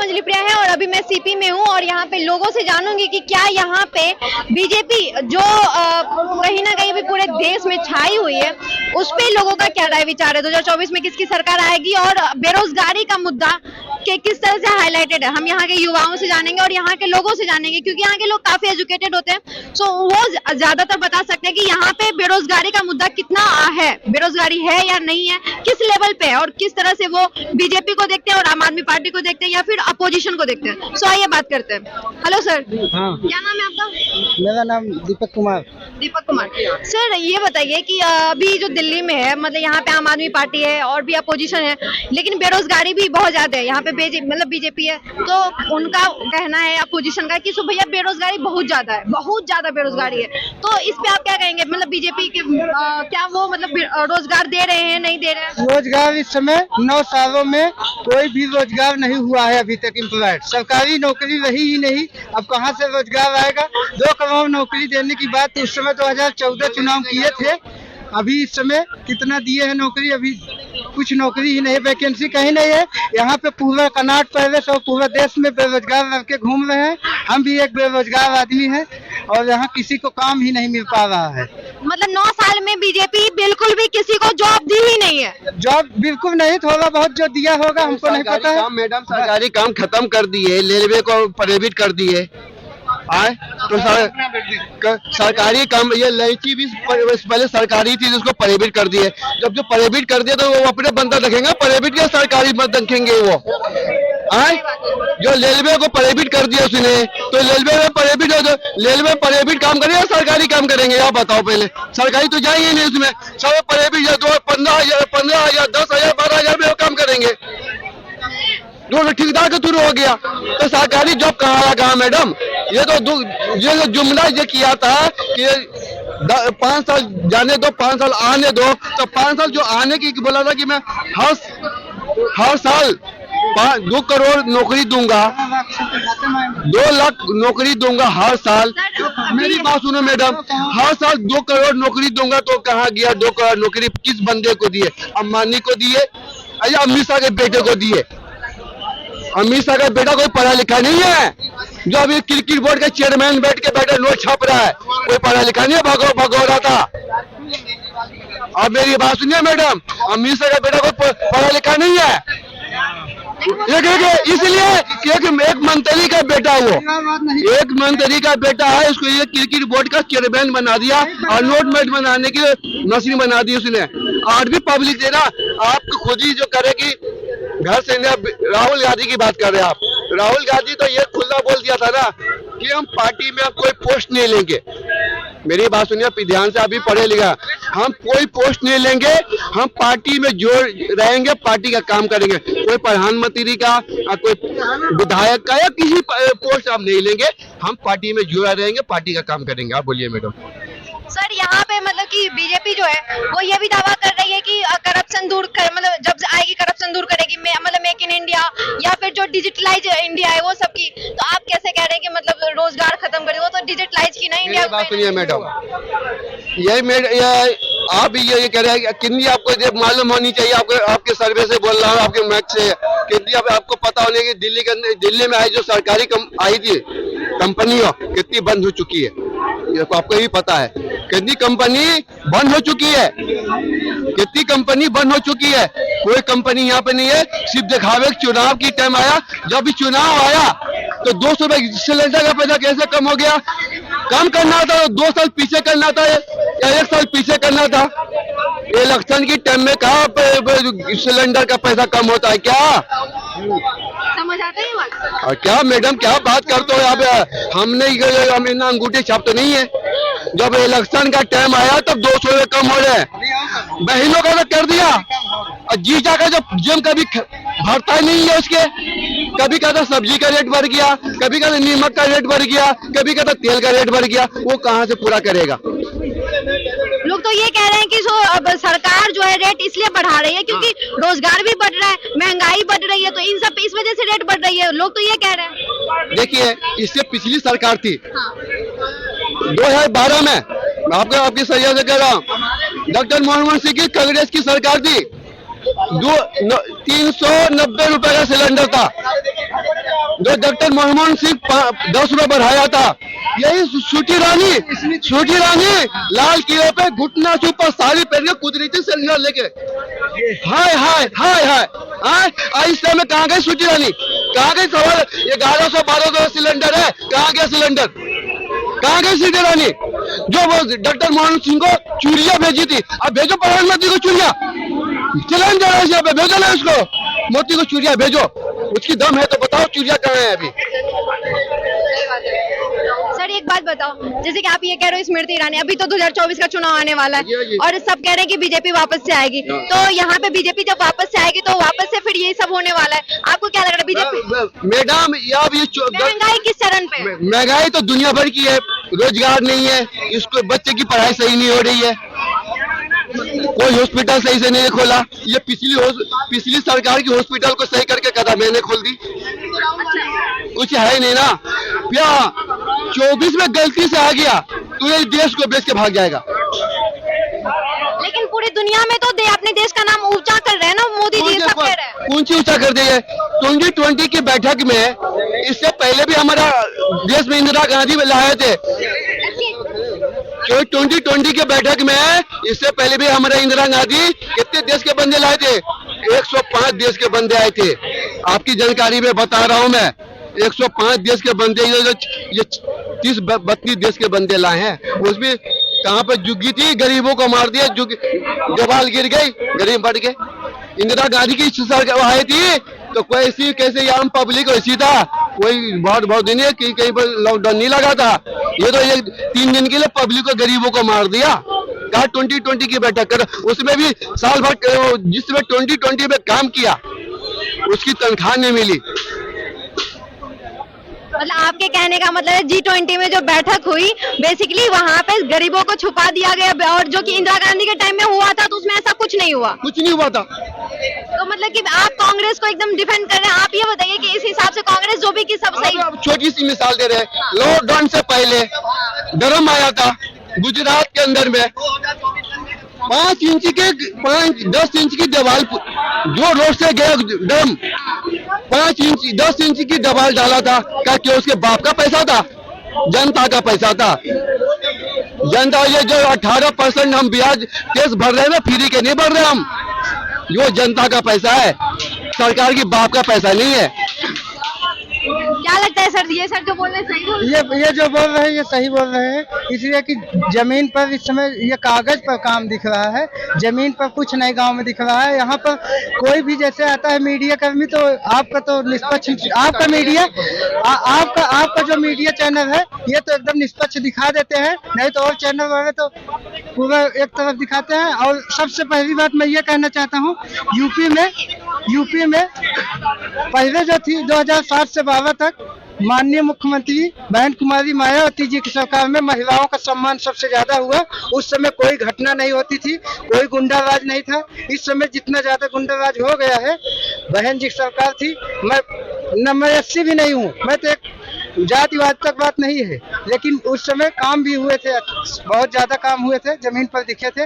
अंजलि प्रिया है और अभी मैं सीपी में हूँ और यहाँ पे लोगों से जानूंगी कि क्या यहाँ पे बीजेपी जो कहीं ना कहीं भी पूरे देश में छाई हुई है उस पे लोगों का क्या राय विचार है। 2024 में किसकी सरकार आएगी और बेरोजगारी का मुद्दा के किस तरह से हाईलाइटेड है, हम यहाँ के युवाओं से जानेंगे और यहाँ के लोगों से जानेंगे क्योंकि यहाँ के लोग काफी एजुकेटेड होते हैं। सो वो ज्यादातर बता सकते हैं कि यहाँ पे बेरोजगारी का मुद्दा कितना है, बेरोजगारी है या नहीं है, किस लेवल पे है और किस तरह से वो बीजेपी को देखते हैं और आम आदमी पार्टी को देखते हैं या फिर अपोजिशन को देखते हैं। सो आइए बात करते हैं। Hello sir. हाँ, क्या नाम है आपका? मेरा नाम दीपक कुमार। दीपक कुमार। सर ये बताइए कि अभी जो दिल्ली में है, मतलब यहाँ पे आम आदमी पार्टी है और भी अपोजिशन है, लेकिन बेरोजगारी भी बहुत ज्यादा है। यहाँ पे मतलब बीजेपी है तो उनका कहना है अपोजिशन का कि भैया बेरोजगारी बहुत ज्यादा है, बहुत ज्यादा बेरोजगारी है। तो इस पे आप क्या कहेंगे, मतलब बीजेपी के क्या वो मतलब रोजगार दे रहे हैं, नहीं दे रहे हैं? रोजगार इस समय 9 सालों में कोई भी रोजगार नहीं हुआ है अभी तक। इम्प्लॉयड सरकारी नौकरी रही ही नहीं, अब कहाँ से रोजगार आएगा। 2 करोड़ नौकरी देने की बात उस समय 2014 चुनाव किए थे। अभी इस समय कितना दिए हैं नौकरी, अभी कुछ नौकरी ही नहीं, वैकेंसी कहीं नहीं है। यहाँ पे पूरा कर्नाटक प्रदेश और पूरा देश में बेरोजगार लड़के घूम रहे हैं। हम भी एक बेरोजगार आदमी हैं और यहाँ किसी को काम ही नहीं मिल पा रहा है। मतलब 9 साल में बीजेपी बिल्कुल भी किसी को जॉब दी ही नहीं है। जॉब बिल्कुल नहीं, थोड़ा बहुत जो दिया होगा हमको नहीं पता है। मैडम सरकारी काम खत्म कर दिए, रेलवे को प्राइवेट कर दिए। आए तो सरकारी काम, ये लड़की भी पहले सरकारी थी जिसको प्राइवेट कर दिए। जब जो प्राइवेट कर दिया तो वो अपने बंदा रखेंगे, प्राइवेट या सरकारी मत रखेंगे वो। आए जो रेलवे को प्राइवेट कर दिया उसने, तो रेलवे में प्राइवेट हो, रेलवे प्राइवेट काम करेंगे या सरकारी काम करेंगे, आप बताओ पहले। सरकारी तो जाएंगे नहीं उसमें, सब प्राइवेट या 15,000 10,000 12,000 में काम करेंगे। जो ठेकेदार के थ्रू हो गया तो सरकारी जॉब कहाँ मैडम। ये जो जुमला ये किया था कि 5 साल जाने दो, 5 साल आने दो, तो 5 साल जो आने की बोला था कि मैं हर साल 2 करोड़ नौकरी दूंगा, 2 लाख नौकरी दूंगा हर साल। मेरी बात सुनो मैडम, हर साल 2 करोड़ नौकरी दूंगा, तो कहाँ गया 2 करोड़ नौकरी? किस बंदे को दिए? अंबानी को दिए या अमित शाह के बेटे को दिए? अमित शाह का बेटा कोई पढ़ा लिखा नहीं है, जो अभी क्रिकेट बोर्ड का चेयरमैन बैठ के बैठे नोट छाप रहा है, कोई पढ़ा लिखा नहीं है, भगोड़ा था। अब मेरी बात सुनिए मैडम, अमित शाह का बेटा कोई पढ़ा लिखा नहीं है, इसलिए एक मंत्री का बेटा, वो एक मंत्री का बेटा है, उसको ये क्रिकेट बोर्ड का चेयरमैन बना दिया और नोटमेट बनाने की मशीन बना दी उसने। और भी पब्लिक देना आपको खुद ही जो करेगी घर से। राहुल गांधी की बात कर रहे हैं आप। राहुल गांधी तो ये खुला बोल दिया था ना कि हम पार्टी में कोई पोस्ट नहीं लेंगे। मेरी बात सुनिए ध्यान से, अभी पढ़े लिखा, हम कोई पोस्ट नहीं लेंगे, हम पार्टी में जोड़ रहेंगे, पार्टी का काम करेंगे। कोई प्रधानमंत्री का, कोई विधायक का या किसी पोस्ट हम नहीं लेंगे, हम पार्टी में जुड़ा रहेंगे, पार्टी का काम करेंगे। आप बोलिए मैडम। सर यहाँ पे मतलब कि बीजेपी जो है वो ये भी दावा कर रही है कि करप्शन दूर कर, मतलब जब आएगी करप्शन दूर करेगी, मतलब मेक इन इंडिया या फिर जो डिजिटलाइज इंडिया है वो सब की। तो आप कैसे कह रहे हैं कि मतलब रोजगार खत्म करेगी? वो तो डिजिटलाइज की ना इंडिया। बात सुनिए मैडम, आप ये कह रहे हैं कितनी आपको ये मालूम होनी चाहिए, आपके सर्वे से बोल रहा हूँ, आपके मैच से कितनी आपको पता होने की दिल्ली में आई जो सरकारी आई थी कंपनियों कितनी बंद हो चुकी है, ये तो आपको ही पता है। कितनी कंपनी बंद हो चुकी है, कितनी कंपनी बंद हो चुकी है। कोई कंपनी यहाँ पे नहीं है, सिर्फ दिखावे चुनाव की टाइम आया। जब भी चुनाव आया तो 200 रुपए सिलेंडर का पैसा कैसे कम हो गया? कम करना था तो 2 साल पीछे करना था या 1 साल पीछे करना था। इलेक्शन की टाइम में कहाँ सिलेंडर का पैसा कम होता है क्या? समझ आता है बात? और क्या मैडम क्या बात करते हो आप? हमने अंगूठी छाप तो नहीं है। जब इलेक्शन का टाइम आया तब 200 रुपए कम हो रहे, बहनों का तो कर दिया। और जीजा का जो जिम कभी भरता ही नहीं है उसके, कभी कहता सब्जी का रेट बढ़ गया, कभी कहता नीमक का रेट बढ़ गया, कभी कहता तेल का रेट बढ़ गया, वो कहाँ से पूरा करेगा? लोग तो ये कह रहे हैं कि अब सरकार जो है रेट इसलिए बढ़ा रही है क्योंकि रोजगार भी बढ़ रहा है, महंगाई बढ़ रही है, तो इन सब इस वजह से रेट बढ़ रही है। लोग तो ये कह रहे हैं। देखिए इससे पिछली सरकार थी 2012 में, आपकी सही से कह रहा हूँ, डॉक्टर मनमोहन सिंह की कांग्रेस की सरकार थी, 390 रुपए का सिलेंडर था। जो डॉक्टर मनमोहन सिंह 10 रुपए बढ़ाया था, यही स्मृति ईरानी लाल किले पे घुटना के ऊपर साड़ी पहन के कूद रही थी सिलेंडर लेके। हाय हाय हाय हाय हाय, इस समय कहाँ गई स्मृति ईरानी? कहाँ गई? सवाल 1100-1200 सिलेंडर है, कहाँ गया सिलेंडर? कहाँ गई स्मृति ईरानी? जो वो डॉक्टर मनमोहन सिंह को चूड़िया भेजी थी, अब भेजो प्रधानमंत्री को चूड़िया, सिलेंडर है यहाँ पे, भेजो ना उसको, मोदी को चूड़िया भेजो, उसकी दम है तो बताओ चूड़िया कहाँ है अभी? सर एक बात बताओ, जैसे कि आप ये कह रहे हो स्मृति ईरानी, अभी तो 2024 का चुनाव आने वाला है और सब कह रहे हैं कि बीजेपी वापस से आएगी, तो यहाँ पे बीजेपी जब वापस से आएगी तो वापस से फिर ये सब होने वाला है, आपको क्या लग रहा है? बीजेपी मैडम, या महंगाई किस चरण पे? महंगाई तो दुनिया भर की है, रोजगार नहीं है, इसको बच्चे की पढ़ाई सही नहीं हो रही है, कोई हॉस्पिटल सही से नहीं खोला, ये पिछली सरकार की हॉस्पिटल को सही करके कदा मैंने खोल दी, कुछ है नहीं ना। क्या 24 में गलती से आ गया तो ये देश को बेच के भाग जाएगा। लेकिन पूरी दुनिया में तो अपने देश का नाम ऊंचा कर रहे हैं ना मोदी जी, सब कह रहे हैं। कौन सी ऊंचा कर दी है? 2020 की बैठक में, इससे पहले भी हमारा देश में इंदिरा गांधी लाए थे, 2020 के बैठक में, इससे पहले भी हमारा इंदिरा गांधी कितने देश के बंदे लाए थे? 105 देश के बंदे आए थे, आपकी जानकारी में बता रहा हूं मैं, 105 देश के बंदे, ये 30-32 देश के बंदे लाए हैं। उसमें कहाँ पे जुग्गी थी? गरीबों को मार दिया, जवाल गिर गई, गरीब बढ़ गए। इंदिरा गांधी की सरकार आई थी तो कोई ऐसी कैसे आम पब्लिक ऐसी था, कोई बहुत दिन है कि कहीं पर लॉकडाउन नहीं लगा था, ये तो 3 दिन के लिए पब्लिक को गरीबों को मार दिया। कहा 2020 की बैठक कर, उसमें भी साल भर जिसमें 2020 में काम किया उसकी तनख्वाह नहीं मिली। मतलब आपके कहने का मतलब है G20 में जो बैठक हुई बेसिकली वहाँ पे गरीबों को छुपा दिया गया, और जो कि इंदिरा गांधी के टाइम में हुआ था तो उसमें ऐसा कुछ नहीं हुआ। कुछ नहीं हुआ था। तो मतलब कि आप कांग्रेस को एकदम डिफेंड कर रहे हैं, आप ये बताइए कि इस हिसाब से कांग्रेस जो भी की सब सही। छोटी सी मिसाल दे रहे हैं, लॉकडाउन से पहले ड्रम आया था गुजरात के अंदर में, 10 इंच की दीवार, जो रोड से गया ड्रम 10 इंच की दीवार डाला था, क्या उसके बाप का पैसा था? जनता का पैसा था। जनता, ये जो 18% हम ब्याज टैक्स भर रहे हैं ना, फ्री के नहीं भर रहे हम, जो जनता का पैसा है, सरकार की बाप का पैसा नहीं है। क्या लगता है सर, ये सर जो बोल रहे हैं सही बोल रहे हैं? ये जो बोल रहे हैं ये सही बोल रहे हैं, इसलिए कि जमीन पर इस समय ये कागज पर काम दिख रहा है, जमीन पर कुछ नहीं गांव में दिख रहा है। यहाँ पर कोई भी जैसे आता है मीडिया कर्मी तो आपका तो निष्पक्ष, आपका मीडिया आपका जो मीडिया चैनल है ये तो एकदम निष्पक्ष दिखा देते हैं, नहीं तो और चैनल वाले तो पूरा एक तरफ दिखाते हैं। और सबसे पहली बात मैं ये कहना चाहता हूँ, यूपी में पहले जो थी 2007 से 2012 तक माननीय मुख्यमंत्री बहन कुमारी मायावती जी की सरकार में महिलाओं का सम्मान सबसे ज्यादा हुआ। उस समय कोई घटना नहीं होती थी, कोई गुंडाराज नहीं था। इस समय जितना ज्यादा गुंडाराज हो गया है, बहन जी की सरकार थी। मैं 80 भी नहीं हूँ, मैं तो एक जातिवाद तक बात नहीं है, लेकिन उस समय काम भी हुए थे, बहुत ज्यादा काम हुए थे, जमीन पर दिखे थे।